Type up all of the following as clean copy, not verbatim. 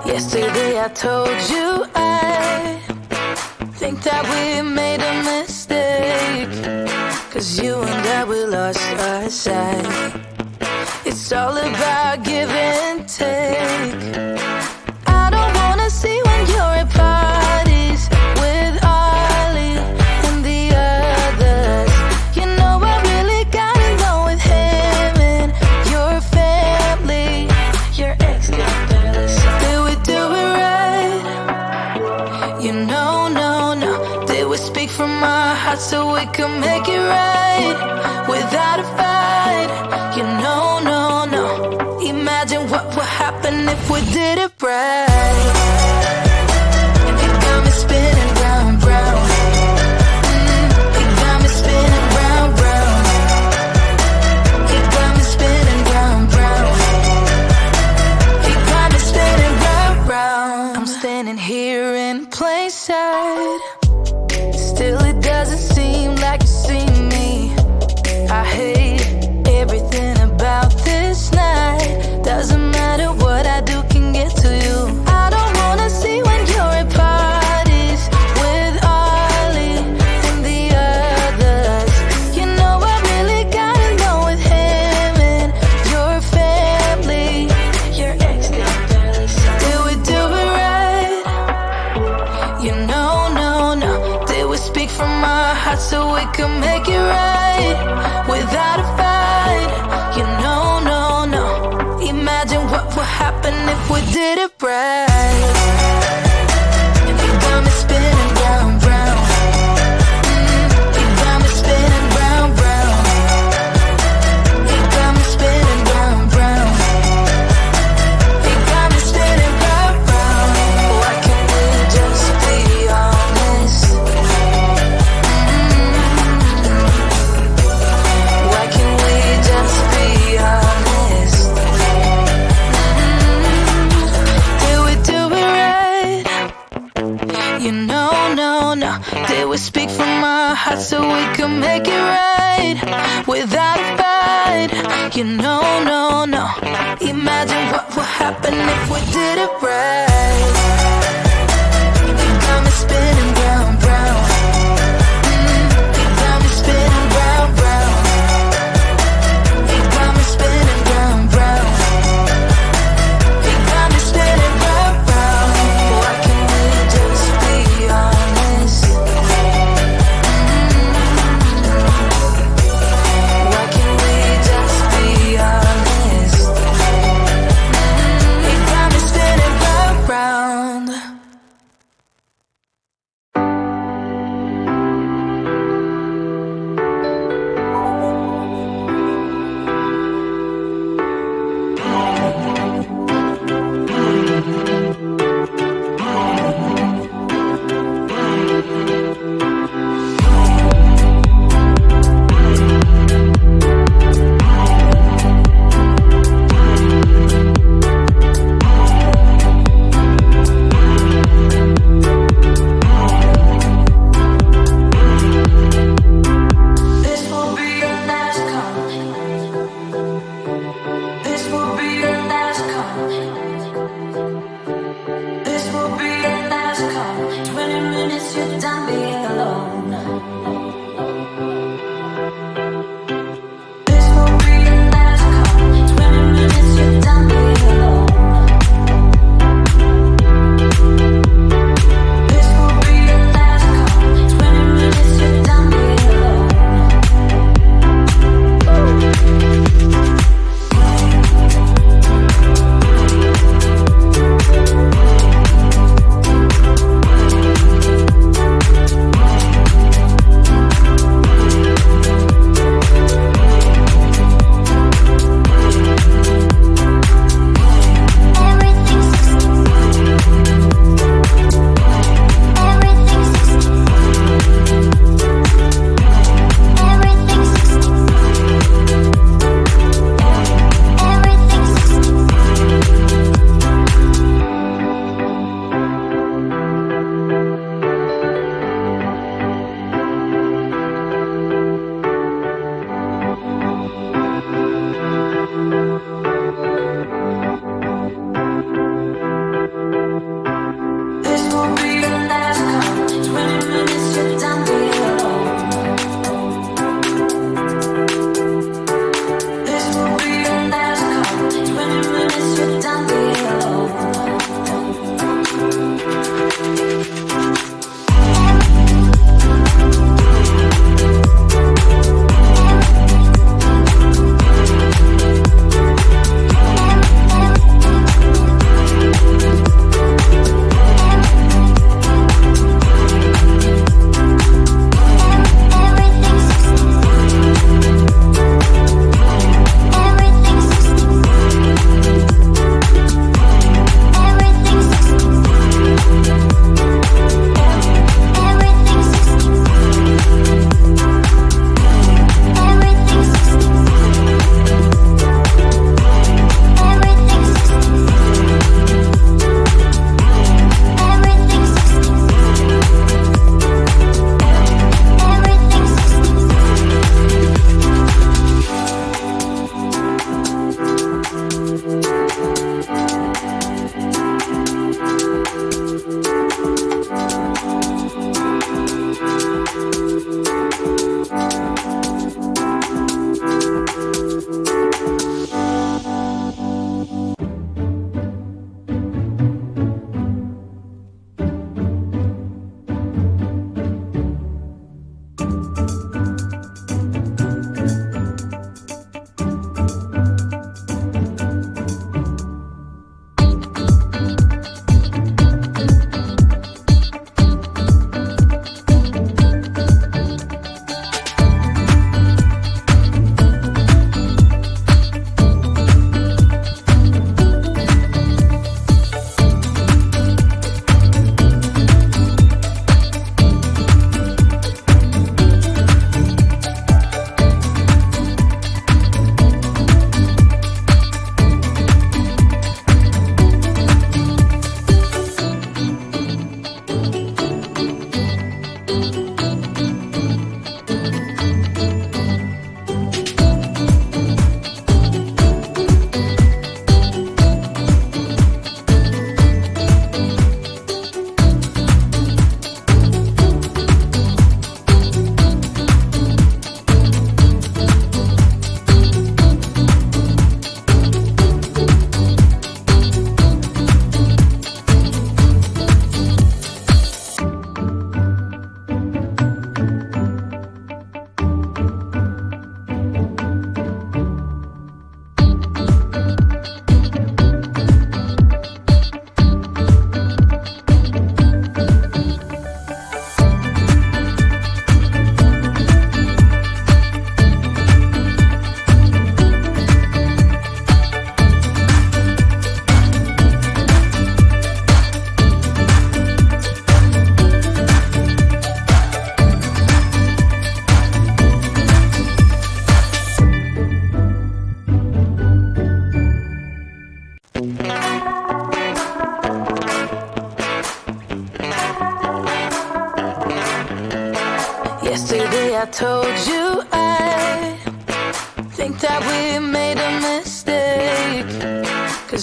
Yesterday I told you I think that we made a mistake, 'cause you and I, we lost our sight. It's all about give and take. I don't wanna see when you're at parties with Ollie and the others. You know I really got along with him and your family. Your ex got jealous. Did we do it right? You know, no. Did we speak from our hearts so we could make it right without a fight? You know, no. Imagine what would happen if we did it right. It got me spinning round, round. It got me spinning round, round. It got me spinning round, round. It got me spinning round, round. I'm standing here in plain sight. Still it doesn't seem like you see me. I hate everything about this night. Doesn't matter what I do can get to you. I don't wanna see when you're at parties with Ollie and the others. You know I really got along with him and your family. Your ex got jealous. Did we do it right? You know, no. Did we speak from our hearts so we could make it right without a fight? You know, no. Imagine what would happen if we did it right. It got me spinning round, round. It got me spinning round, round. It got me spinning round, round. It got me spinning round, round. Why can't we just be honest? Why can't we just be honest? You know, no. Did we speak from our hearts so we could make it right without a fight? You know, no. Imagine what would happen if we did it right. It got me spinning round, round. It got me spinning round, round. It got me spinning round, round. It got me spinning round, round. Why can't we just be honest? Why can't we just be honest? It got me spinning round, round.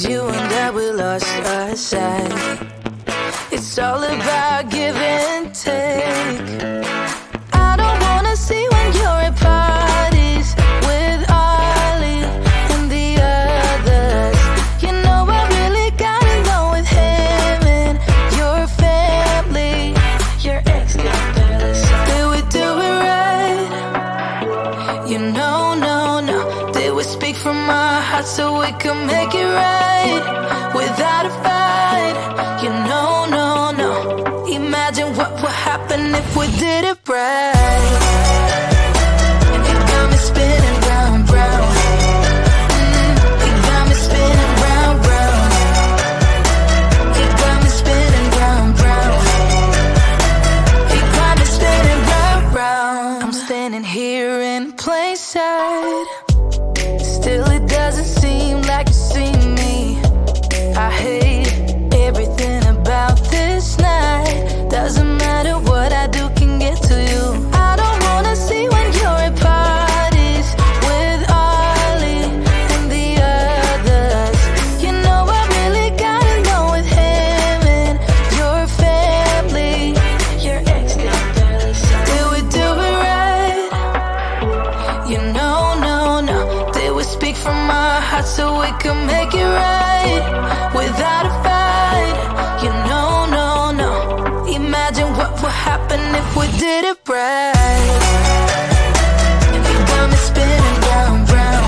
'cause you and I, we lost our sight. It's all about give and take. I don't wanna see when you're at parties with Ollie and the others. You know I really got along with him and your family. Your ex got barely said, did we do it right? You know, no. Did we speak from our hearts so we could make it right without a fight? You know, no. Imagine what would happen if we did it right. You got me spinning round, round. You got me spinning round, round. You got me spinning round, round. You got me spinning round, round. I'm standing here in plain sight. Still it doesn't seem like you see me. I hate everything about this night. Doesn't matter what I do can get to you. I don't wanna see when you're at parties with Ollie and the others. You know I really got along with him and your family. Your ex got barely said, did we do it right? You know, no. Did we speak from our hearts so we could make it right without a fight? You know, no. Imagine what would happen if we did it right. You got me spinning round, round.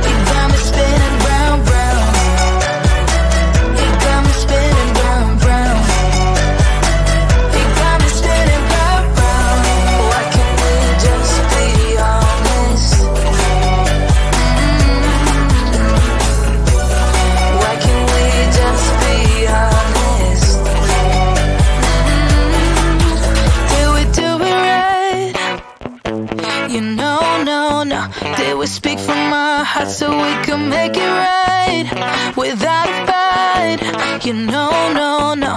You got me spinning round, round. You got me spinning round, round. You got me spinning round, round. Why can't we just be honest? Why can't we just be honest? You know, no. Did we speak from our hearts so we could make it right without a fight? You know, no.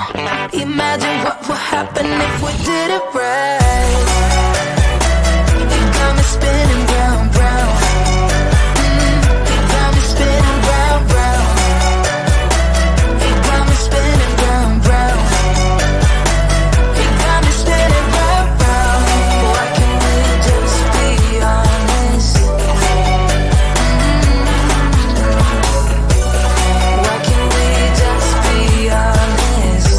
Imagine what would happen if we did it right. You got me spinning round, round. You got me spinning round, round. You got me spinning round, round. You got me spinning round, round. Why can't we just be honest? Why can't we just be honest?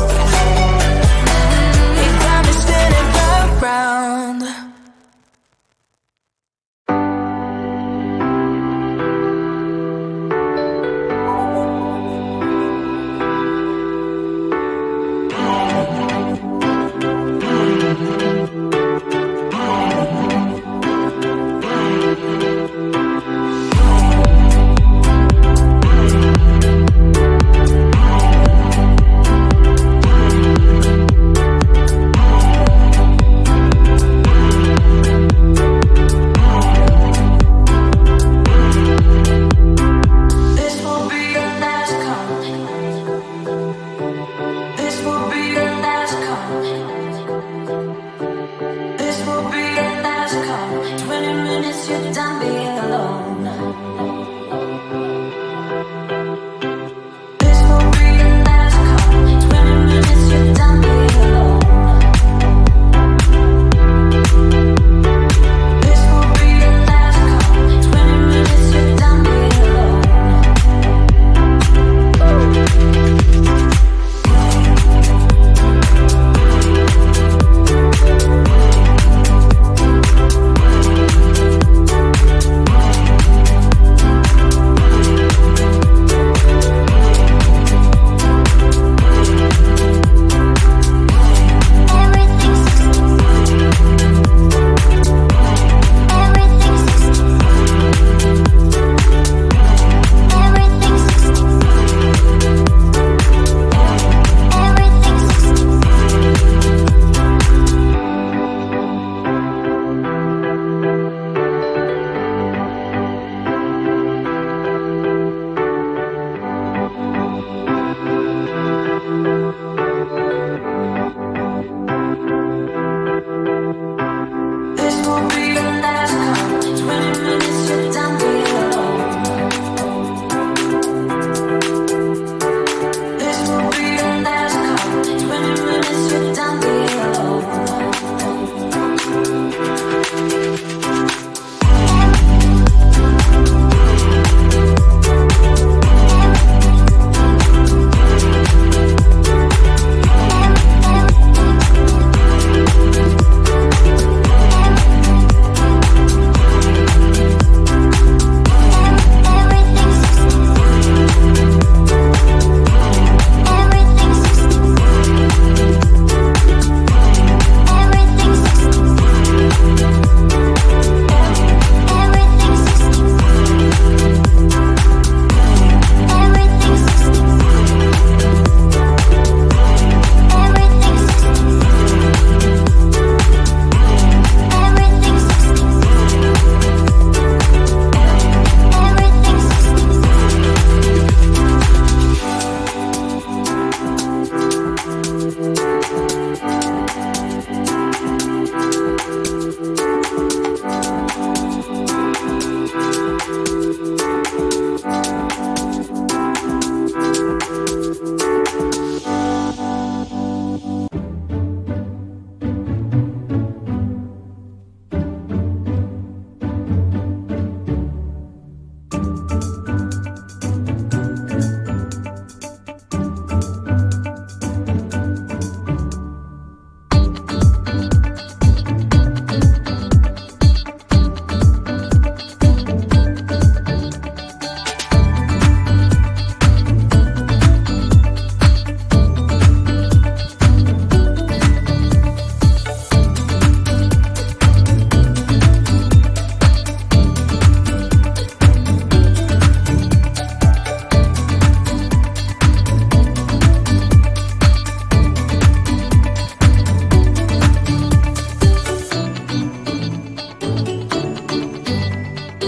You got me spinning round, round.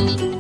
you.